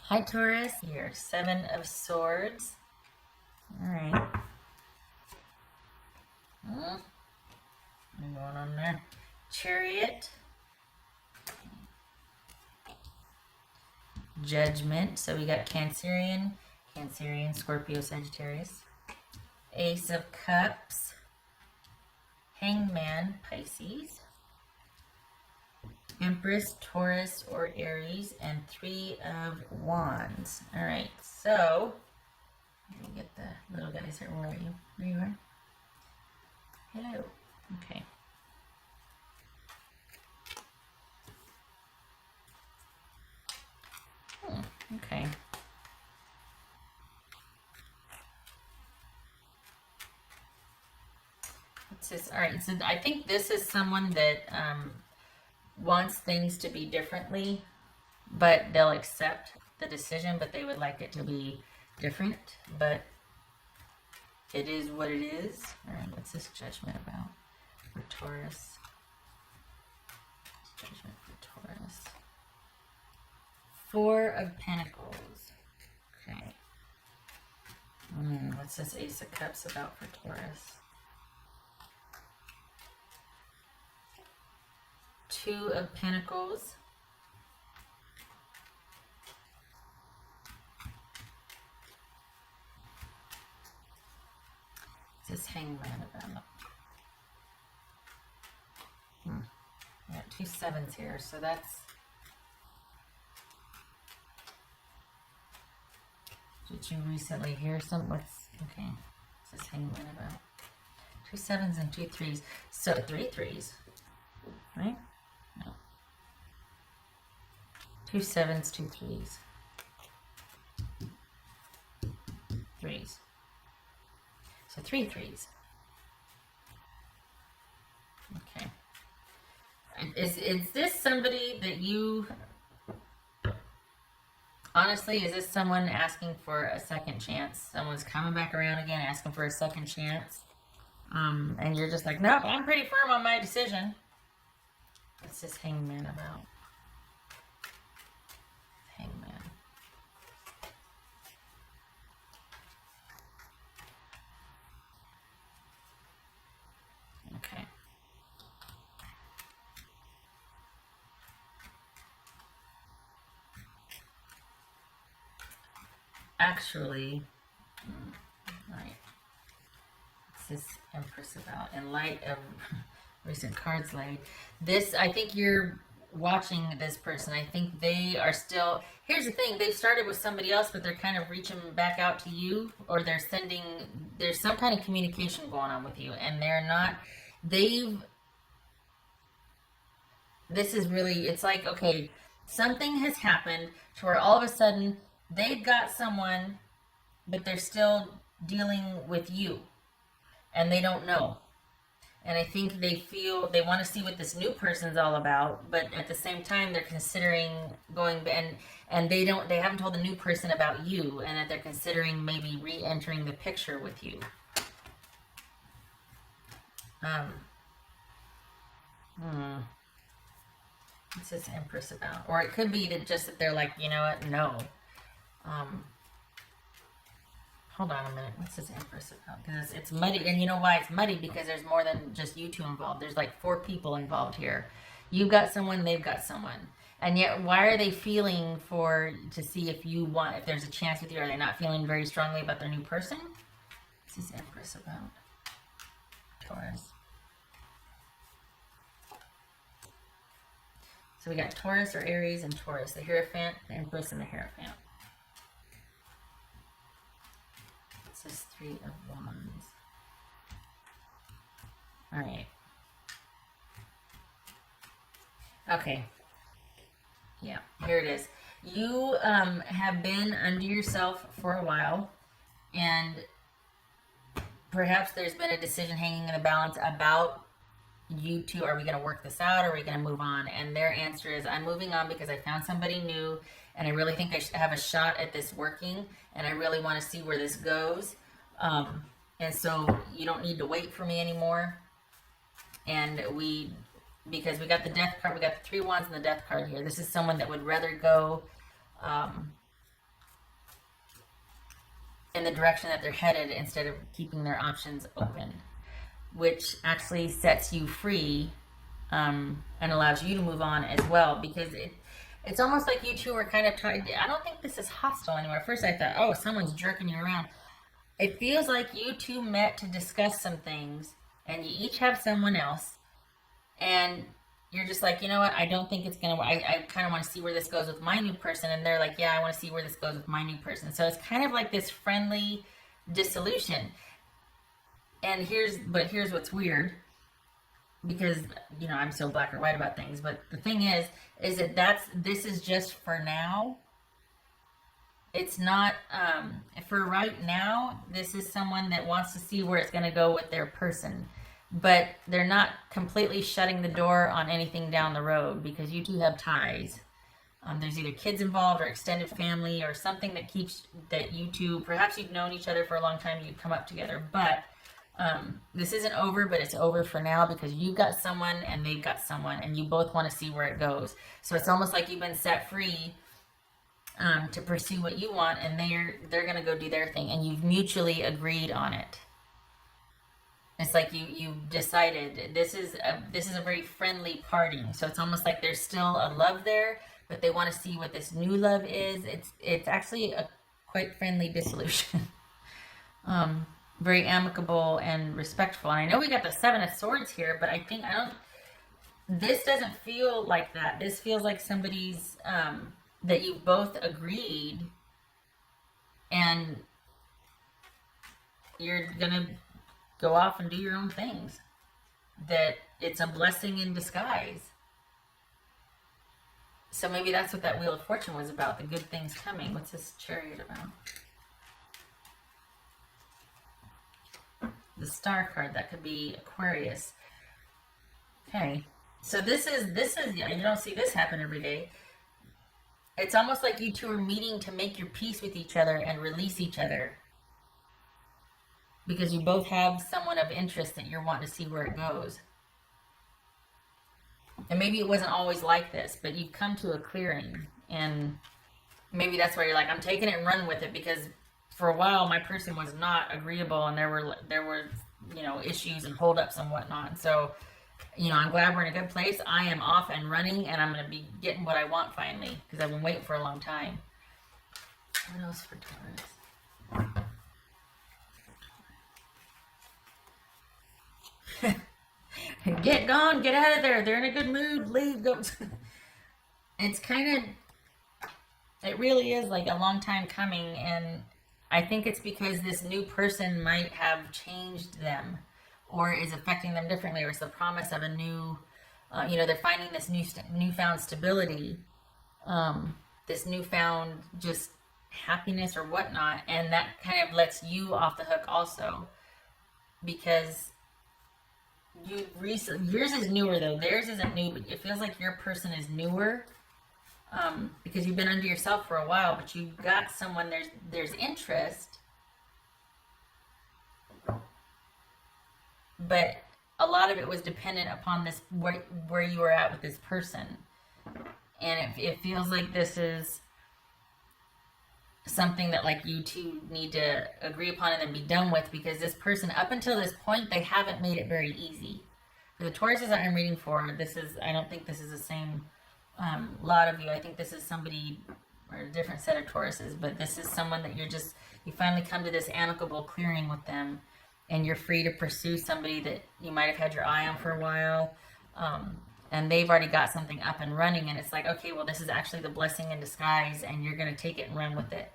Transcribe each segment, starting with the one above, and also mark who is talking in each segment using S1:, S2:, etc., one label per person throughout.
S1: Hi Taurus, your 7 of Swords. All right. Going on there. Chariot. Judgment. So we got Cancerian, Scorpio, Sagittarius. Ace of Cups. Hangman, Pisces. Empress, Taurus, or Aries, and 3 of Wands. All right, so let me get the little guys here. Where are you? There you are. Hello. Okay. Okay. What's this? All right, so I think this is someone that wants things to be differently, but they'll accept the decision, but they would like it to be different, but it is what it is. All right, what's this judgment about for Taurus? Judgment for Taurus. 4 of Pentacles. Okay. What's this Ace of Cups about for Taurus? 2 of Pentacles. What's this Hangman about? I got 2 sevens here, so that's... Did you recently hear some? What's... Okay. What's this Hangman about? 2 sevens and 2 threes. So 3 threes. Right? No. 2 sevens, 2 threes. Threes. So 3 threes. Okay. Is this somebody that you... Honestly, is this someone asking for a second chance? Someone's coming back around again, asking for a second chance. And you're just like, nope, I'm pretty firm on my decision. What's this Hangman about? Hangman. Okay. Actually, right. What's this Empress about? In light of recent cards laid, this, I think you're watching this person. I think they are still, here's the thing, they've started with somebody else, but they're kind of reaching back out to you, or they're sending, there's some kind of communication going on with you, and they're not, this is really, it's like, okay, something has happened to where all of a sudden they've got someone, but they're still dealing with you, and they don't know. And I think they feel they want to see what this new person's all about, but at the same time they're considering going, and they haven't told the new person about you, and that they're considering maybe re-entering the picture with you. What's this Empress about? Or it could be that just that they're like, you know what, no. Hold on a minute. What's this Empress about? Because it's muddy. And you know why it's muddy? Because there's more than just you two involved. There's like 4 people involved here. You've got someone, they've got someone. And yet, why are they feeling to see if you want, if there's a chance with you? Are they not feeling very strongly about their new person? What's this Empress about? Taurus. So we got Taurus or Aries and Taurus. The Hierophant, the Empress, and the Hierophant. This is 3 of Wands. All right. Okay. Yeah, here it is. You have been under yourself for a while, and perhaps there's been a decision hanging in the balance about you two. Are we going to work this out, or are we going to move on? And their answer is, I'm moving on because I found somebody new, and I really think I should have a shot at this working, and I really want to see where this goes. And so you don't need to wait for me anymore. And because we got the Death card, we got the 3 Wands and the Death card here. This is someone that would rather go in the direction that they're headed instead of keeping their options open, which actually sets you free, and allows you to move on as well, because it's almost like you two are kind of tied. I don't think this is hostile anymore. At first I thought, oh, someone's jerking you around. It feels like you two met to discuss some things, and you each have someone else, and you're just like, you know what, I don't think it's going to, I kind of want to see where this goes with my new person. And they're like, yeah, I want to see where this goes with my new person. So it's kind of like this friendly dissolution. And here's what's weird, because, you know, I'm so black or white about things. But the thing is that this is just for now. It's not, for right now, this is someone that wants to see where it's going to go with their person. But they're not completely shutting the door on anything down the road, because you two have ties. There's either kids involved or extended family or something that keeps that you two, perhaps you've known each other for a long time, you've come up together. But this isn't over, but it's over for now, because you've got someone and they've got someone, and you both want to see where it goes. So it's almost like you've been set free to pursue what you want, and they're going to go do their thing, and you've mutually agreed on it. It's like you decided this is a very friendly parting. So it's almost like there's still a love there, but they want to see what this new love is. It's actually a quite friendly dissolution. Very amicable and respectful. And I know we got the Seven of Swords here, but this doesn't feel like that. This feels like somebody's that you both agreed, and you're gonna go off and do your own things. That it's a blessing in disguise. So maybe that's what that Wheel of Fortune was about, the good things coming. What's this Chariot about? The Star card, that could be Aquarius. Okay, so this is you don't see this happen every day. It's almost like you two are meeting to make your peace with each other and release each other, because you both have someone of interest that you're wanting to see where it goes. And maybe it wasn't always like this, but you've come to a clearing, and maybe that's why you're like, I'm taking it and running with it, because for a while my person was not agreeable, and there were you know, issues and holdups and whatnot. So, you know, I'm glad we're in a good place. I am off and running, and I'm going to be getting what I want finally, because I've been waiting for a long time. What else for Taurus? Get gone, get out of there. They're in a good mood. Leave, go. It's kind of, it really is like a long time coming, and I think it's because this new person might have changed them, or is affecting them differently, or it's the promise of a new, you know, they're finding this newfound stability, this newfound just happiness or whatnot, and that kind of lets you off the hook also, because yours is newer though. Theirs isn't new, but it feels like your person is newer, because you've been under yourself for a while, but you've got someone, there's interest, but a lot of it was dependent upon this, where you were at with this person. And it feels like this is something that like you two need to agree upon and then be done with, because this person, up until this point, they haven't made it very easy. For the Tauruses that I'm reading for, I don't think this is the same lot of you. I think this is somebody, or a different set of Tauruses, but this is someone that you finally come to this amicable clearing with them, and you're free to pursue somebody that you might have had your eye on for a while, and they've already got something up and running, and it's like, okay, well, this is actually the blessing in disguise, and you're going to take it and run with it.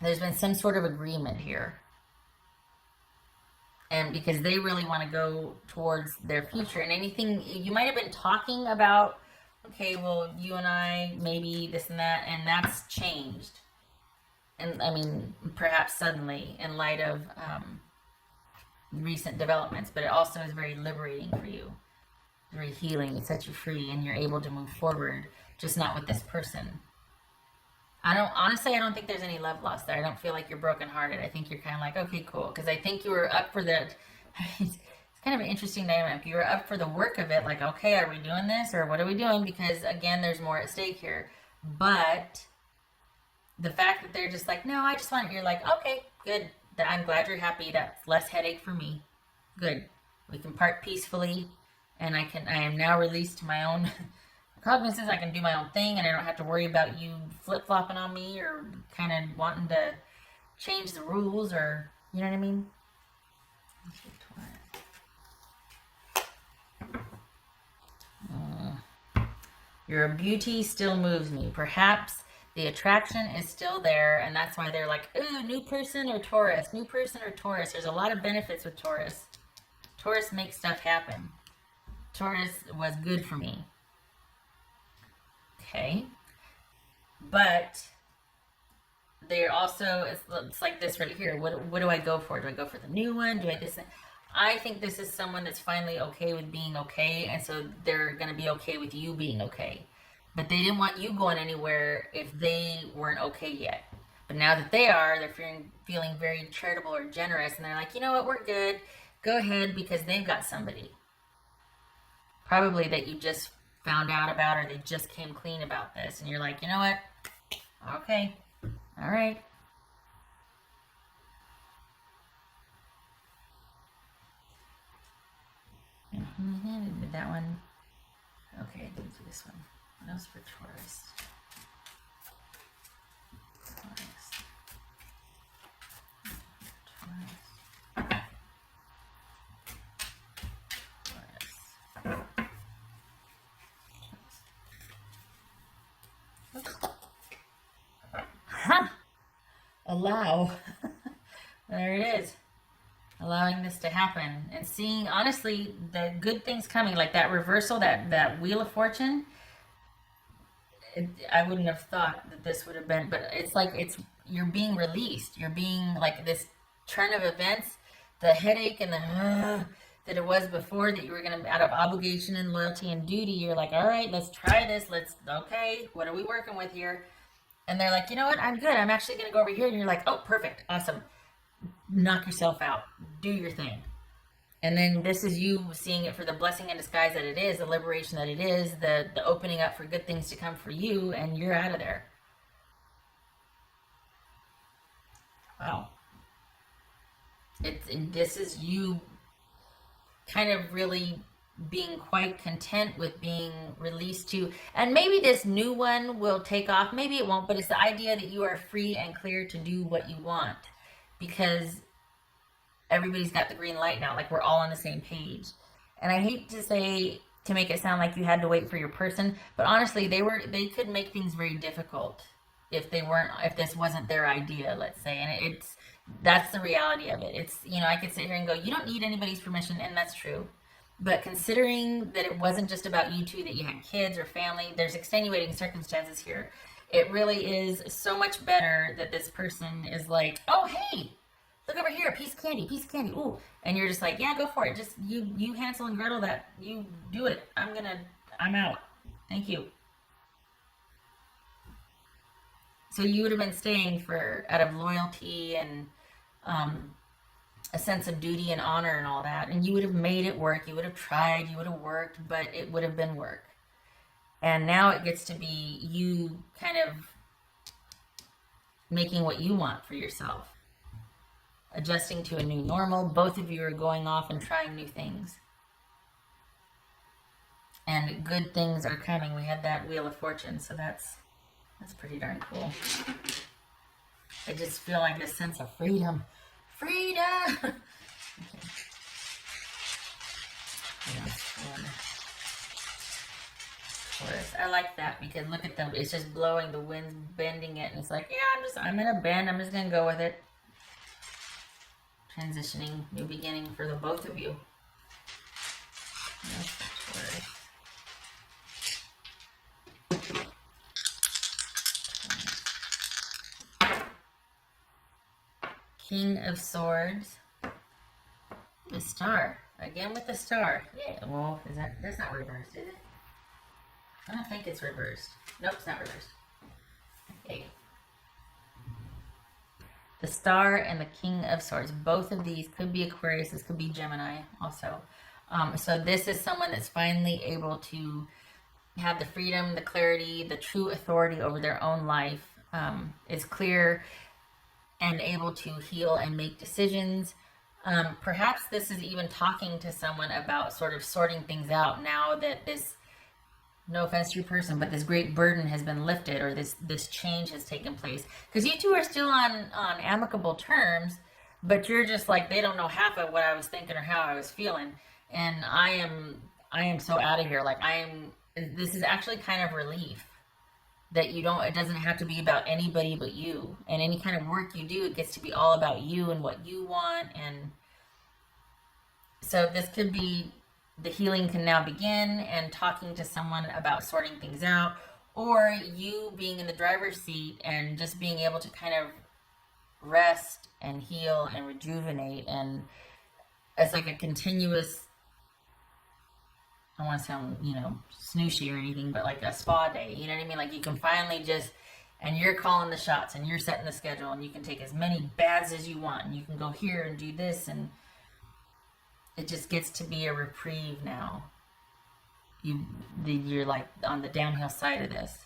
S1: There's been some sort of agreement here, and because they really want to go towards their future, and anything you might have been talking about, okay, well, you and I, maybe this and that, and that's changed. And I mean, perhaps suddenly, in light of recent developments, but it also is very liberating for you, very healing. It sets you free, and you're able to move forward, just not with this person. I don't think there's any love lost there. I don't feel like you're brokenhearted. I think you're kind of like, okay, cool, because I think you were up for that. It's kind of an interesting dynamic. You were up for the work of it, like, okay, are we doing this, or what are we doing? Because again, there's more at stake here, but the fact that they're just like, no, I just want, you're like, okay, good. I'm glad you're happy. That's less headache for me. Good. We can part peacefully, and I am now released to my own cognizance. I can do my own thing, and I don't have to worry about you flip-flopping on me or kind of wanting to change the rules, or, you know what I mean? Your beauty still moves me. Perhaps the attraction is still there, and that's why they're like, ooh, new person or Taurus, new person or Taurus. There's a lot of benefits with Taurus. Taurus makes stuff happen. Taurus was good for me. Okay. But they're also, it's like this right here. What do I go for? Do I go for the new one? Do I this? I think this is someone that's finally okay with being okay, and so they're going to be okay with you being okay. But they didn't want you going anywhere if they weren't okay yet. But now that they are, they're feeling very charitable or generous, and they're like, you know what, we're good. Go ahead, because they've got somebody. Probably that you just found out about, or they just came clean about this, and you're like, you know what? Okay. All right. Did that one. Okay, I didn't do this one. What else for Taurus? Huh. Allow. There it is. Allowing this to happen and seeing, honestly, the good things coming, like that reversal, that Wheel of Fortune. I wouldn't have thought that this would have been, but it's like you're being released. You're being like this turn of events, the headache and the that it was before, that you were going to, out of obligation and loyalty and duty, you're like, all right, let's try this. Okay, what are we working with here? And they're like, you know what? I'm good. I'm actually going to go over here. And you're like, oh, perfect. Awesome. Knock yourself out. Do your thing. And then this is you seeing it for the blessing in disguise that it is, the liberation that it is, the opening up for good things to come for you, and you're out of there. Wow. This is you kind of really being quite content with being released to, and maybe this new one will take off, maybe it won't, but it's the idea that you are free and clear to do what you want, because everybody's got the green light now, like we're all on the same page. And I hate to make it sound like you had to wait for your person, but honestly, they could make things very difficult if this wasn't their idea, let's say. And that's the reality of it. It's, I could sit here and go, you don't need anybody's permission, and that's true. But considering that it wasn't just about you two, that you had kids or family, there's extenuating circumstances here. It really is so much better that this person is like, oh, hey, look over here, piece of candy, ooh. And you're just like, yeah, go for it. Just, you Hansel and Gretel that, you do it. I'm out. Thank you. So you would have been staying out of loyalty and a sense of duty and honor and all that. And you would have made it work. You would have tried, you would have worked, but it would have been work. And now it gets to be you kind of making what you want for yourself. Adjusting to a new normal. Both of you are going off and trying new things. And good things are coming. We had that Wheel of Fortune, so that's pretty darn cool. I just feel like this sense of freedom. Freedom! Okay. Taurus. I like that because look at them. It's just blowing, the wind's bending it, and it's like, yeah, I'm in a bend. I'm just going to go with it. Transitioning, new beginning for the both of you. King of Swords. The Star. Again with the Star. Yeah, well, that's not reversed, is it? I don't think it's reversed. Nope, it's not reversed. Okay. The Star and the King of Swords. Both of these could be Aquarius. This could be Gemini also. So this is someone that's finally able to have the freedom, the clarity, the true authority over their own life. is clear and able to heal and make decisions. Perhaps this is even talking to someone about sort of sorting things out now that this, no offense to your person, but this great burden has been lifted, or this change has taken place. Because you two are still on amicable terms, but you're just like, they don't know half of what I was thinking or how I was feeling, and I am so out of here. Like, this is actually kind of relief that you don't, it doesn't have to be about anybody but you, and any kind of work you do, it gets to be all about you and what you want. And so this could be, the healing can now begin, and talking to someone about sorting things out, or you being in the driver's seat and just being able to kind of rest and heal and rejuvenate. And it's like a continuous, I don't want to sound, snooshy or anything, but like a spa day, you know what I mean? Like, you can finally just, and you're calling the shots, and you're setting the schedule, and you can take as many baths as you want, and you can go here and do this, and it just gets to be a reprieve now. You're like on the downhill side of this.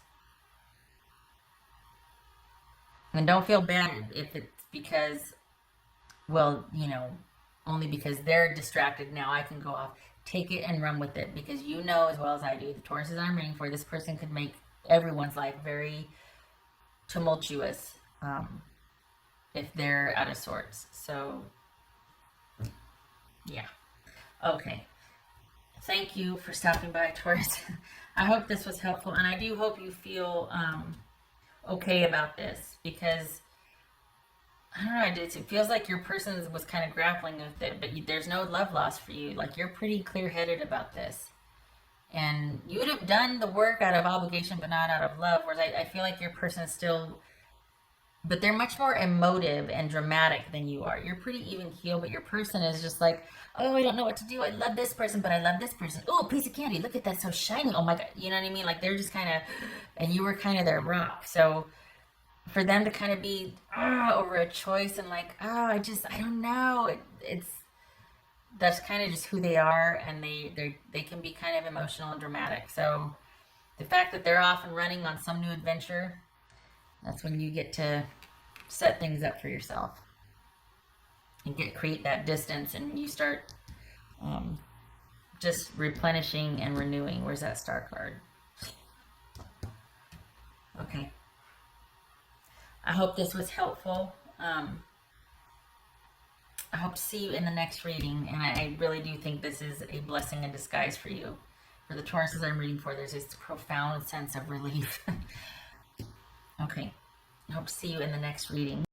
S1: And don't feel bad if it's because, well, only because they're distracted now I can go off. Take it and run with it, because you know as well as I do, the Tauruses I'm reading for, this person could make everyone's life very tumultuous if they're out of sorts. So, yeah. Okay. Thank you for stopping by, Taurus. I hope this was helpful, and I do hope you feel okay about this, because I don't know, it feels like your person was kind of grappling with it, but there's no love lost for you. Like, you're pretty clear-headed about this. And you would have done the work out of obligation, but not out of love, whereas I feel like your person is still, but they're much more emotive and dramatic than you are. You're pretty even keel, but your person is just like, oh, I don't know what to do. I love this person, but I love this person. Oh, a piece of candy. Look at that, so shiny. Oh my God. You know what I mean? Like, they're just kind of, and you were kind of their rock. So for them to kind of be over a choice and like, I don't know. That's kind of just who they are, and they can be kind of emotional and dramatic. So the fact that they're off and running on some new adventure, that's when you get to set things up for yourself and create that distance, and you start just replenishing and renewing. Where's that star card? Okay. I hope this was helpful. I hope to see you in the next reading, and I really do think this is a blessing in disguise for you. For the Tauruses I'm reading for, there's this profound sense of relief. Okay. I hope to see you in the next reading.